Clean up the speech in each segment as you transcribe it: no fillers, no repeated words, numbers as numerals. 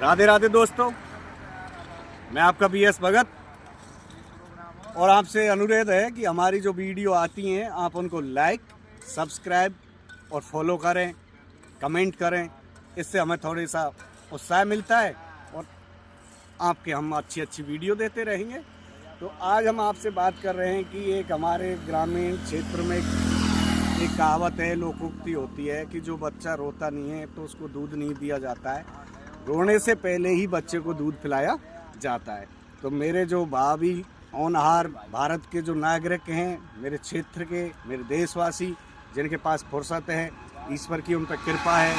राधे राधे दोस्तों, मैं आपका BS भगत और आपसे अनुरोध है कि हमारी जो वीडियो आती हैं आप उनको लाइक, सब्सक्राइब और फॉलो करें, कमेंट करें। इससे हमें थोड़ा सा उत्साह मिलता है और आपके हम अच्छी अच्छी वीडियो देते रहेंगे। तो आज हम आपसे बात कर रहे हैं कि एक हमारे ग्रामीण क्षेत्र में एक कहावत है, लोकोक्ति होती है कि जो बच्चा रोता नहीं है तो उसको दूध नहीं दिया जाता है, रोने से पहले ही बच्चे को दूध पिलाया जाता है। तो मेरे जो भावी होनहार भारत के जो नागरिक हैं, मेरे क्षेत्र के, मेरे देशवासी जिनके पास फुर्सत है, ईश्वर की उन पर कृपा है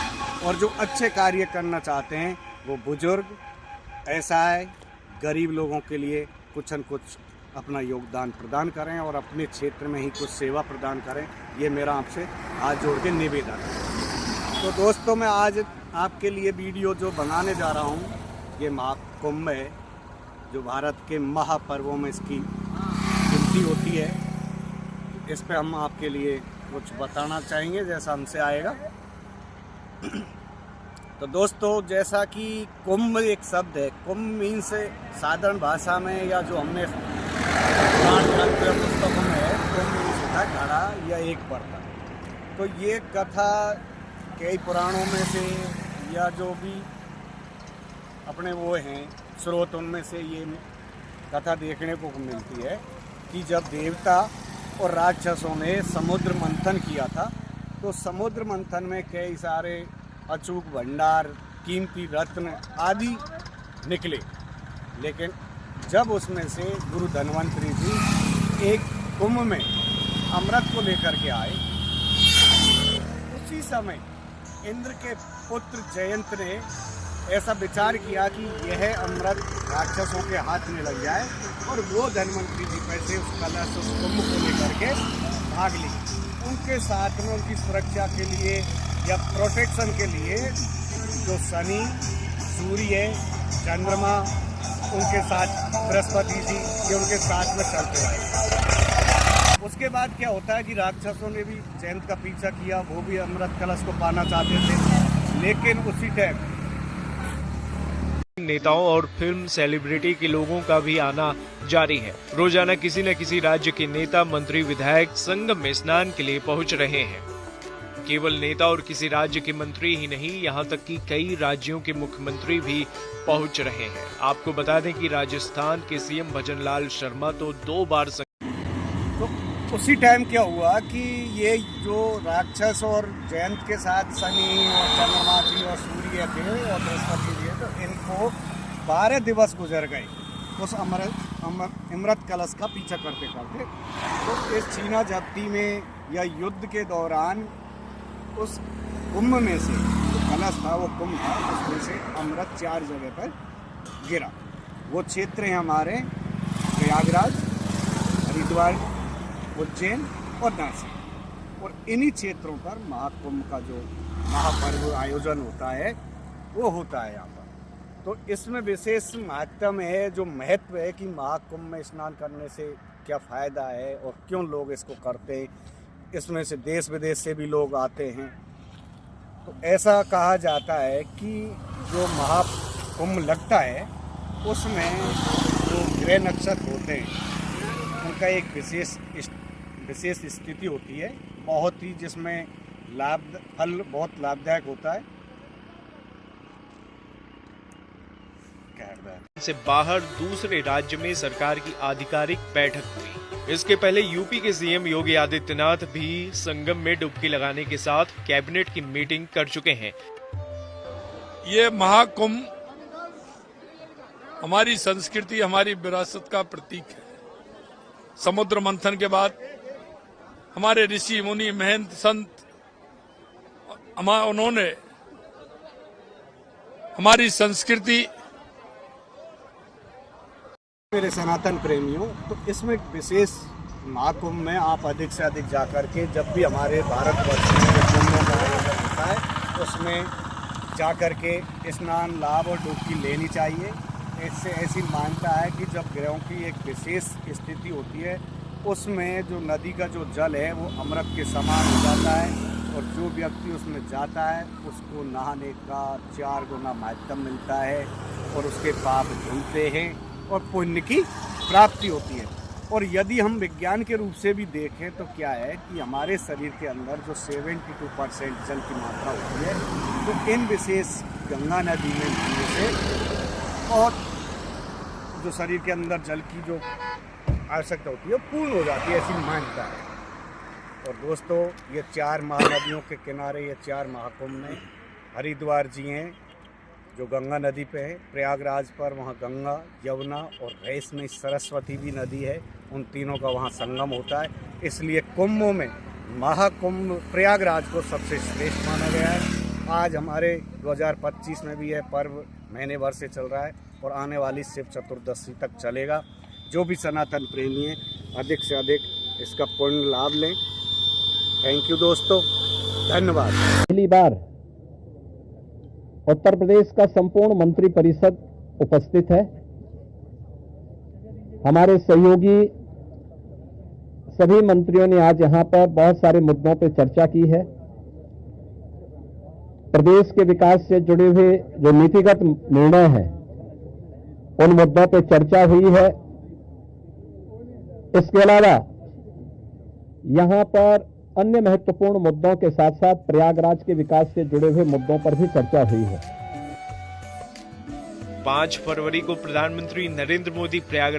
और जो अच्छे कार्य करना चाहते हैं, वो बुजुर्ग असहाय गरीब लोगों के लिए कुछ न कुछ अपना योगदान प्रदान करें और अपने क्षेत्र में ही कुछ सेवा प्रदान करें। ये मेरा आपसे हाथ जोड़ के निवेदन है। तो दोस्तों, मैं आज आपके लिए वीडियो जो बनाने जा रहा हूँ, ये महाकुंभ है जो भारत के महापर्वों में इसकी गिनती होती है। इस पे हम आपके लिए कुछ बताना चाहेंगे जैसा हमसे आएगा। तो दोस्तों, जैसा कि कुंभ एक शब्द है, कुंभ मीन्स साधारण भाषा में या जो हमने पुराण ग्रंथ या पुस्तकों में है, कुंभ मीन्स होता है घड़ा या एक बर्तन। तो ये कथा कई पुराणों में से या जो भी अपने वो हैं स्रोत, उनमें से ये कथा देखने को मिलती है कि जब देवता और राक्षसों ने समुद्र मंथन किया था, तो समुद्र मंथन में कई सारे अचूक भंडार, कीमती रत्न आदि निकले। लेकिन जब उसमें से गुरु धन्वंतरी जी एक कुंभ में अमृत को लेकर के आए, उसी समय इंद्र के पुत्र जयंत ने ऐसा विचार किया कि यह अमृत राक्षसों के हाथ में लग जाए और वो धन्वंतरी जी पैसे उस कलश उस कुंभ को लेकर के भाग ली। उनके साथ में उनकी सुरक्षा के लिए या प्रोटेक्शन के लिए जो शनि, सूर्य, चंद्रमा, उनके साथ बृहस्पति जी, ये उनके साथ में चलते रहे। उसके बाद क्या होता है कि राक्षसों ने भी जयंत का पीछा किया, वो भी अमृत कलश को पाना चाहते थे। लेकिन उसी टाइम नेताओं और फिल्म सेलिब्रिटी के लोगों का भी आना जारी है। रोजाना किसी न किसी राज्य के नेता, मंत्री, विधायक संगम में स्नान के लिए पहुंच रहे हैं। केवल नेता और किसी राज्य के मंत्री ही नहीं, यहां तक कि कई राज्यों के मुख्यमंत्री भी पहुंच रहे हैं। आपको बता दें कि राजस्थान के CM भजनलाल शर्मा तो 2 बार तो उसी टाइम क्या हुआ कि ये जो राक्षस और जयंत के साथ शनि और चंद्रमा जी और सूर्य थे और बृहस्पति जी, तो इनको 12 दिवस गुजर गए उस अमृत कलश का पीछा करते करते। तो इस छीना झपटी में या युद्ध के दौरान उस कुंभ में से जो कलश था, वो कुंभ था, उसमें से अमृत 4 जगह पर गिरा। वो क्षेत्र हैं हमारे प्रयागराज, हरिद्वार, उज्जैन और नासिक। और इन्हीं क्षेत्रों पर महाकुंभ का जो महापर्व आयोजन होता है वो होता है यहाँ पर। तो इसमें विशेष महत्व है, जो महत्व है कि महाकुंभ में स्नान करने से क्या फ़ायदा है और क्यों लोग इसको करते हैं। इसमें से देश विदेश से भी लोग आते हैं। तो ऐसा कहा जाता है कि जो महाकुंभ लगता है उसमें जो ग्रह नक्षत्र होते हैं उनका एक विशेष स्थिति होती है, बहुत ही, जिसमें फल बहुत लाभदायक होता है। से बाहर दूसरे राज्य में सरकार की आधिकारिक बैठक हुई। इसके पहले यूपी के CM योगी आदित्यनाथ भी संगम में डुबकी लगाने के साथ कैबिनेट की मीटिंग कर चुके हैं। ये महाकुंभ हमारी संस्कृति, हमारी विरासत का प्रतीक है। समुद्र मंथन के बाद हमारे ऋषि मुनि, महंत, संत, उन्होंने हमारी संस्कृति। मेरे सनातन प्रेमियों, तो इसमें विशेष महाकुंभ में आप अधिक से अधिक जाकर के, जब भी हमारे भारतवर्ष में कुंभों का आयोजन होता है, उसमें जाकर के स्नान, लाभ और डुबकी लेनी चाहिए। इससे ऐसी मान्यता है कि जब ग्रहों की एक विशेष स्थिति होती है, उसमें जो नदी का जो जल है वो अमृत के समान हो जाता है और जो व्यक्ति उसमें जाता है उसको नहाने का 4 गुना महत्व मिलता है और उसके पाप धुलते हैं और पुण्य की प्राप्ति होती है। और यदि हम विज्ञान के रूप से भी देखें तो क्या है कि हमारे शरीर के अंदर जो 72% जल की मात्रा होती है तो इन विशेष गंगा नदी में नहाने से और जो शरीर के अंदर जल की जो आवश्यकता होती है पूर्ण हो जाती है, ऐसी मान्यता है। और दोस्तों, ये 4 महानदियों के किनारे ये 4 महाकुंभ में हरिद्वार जी हैं जो गंगा नदी पे है, प्रयागराज पर वहाँ गंगा, यमुना और भैंस में सरस्वती भी नदी है, उन तीनों का वहाँ संगम होता है। इसलिए कुंभों में महाकुंभ प्रयागराज को सबसे श्रेष्ठ माना गया है। आज हमारे 2025 में भी यह पर्व महीने भर से चल रहा है और आने वाली शिव चतुर्दशी तक चलेगा। जो भी सनातन प्रेमी हैं अधिक से अधिक इसका पूर्ण लाभ लें। थैंक यू दोस्तों, धन्यवाद। पहली बार उत्तर प्रदेश का संपूर्ण मंत्री परिषद उपस्थित है। हमारे सहयोगी सभी मंत्रियों ने आज यहां पर बहुत सारे मुद्दों पर चर्चा की है। प्रदेश के विकास से जुड़े हुए जो नीतिगत निर्णय हैं उन मुद्दों पर चर्चा हुई है। इसके अलावा यहां पर अन्य महत्वपूर्ण मुद्दों के साथ साथ प्रयागराज के विकास से जुड़े हुए मुद्दों पर भी चर्चा हुई है। 5 फरवरी को प्रधानमंत्री नरेंद्र मोदी प्रयागराज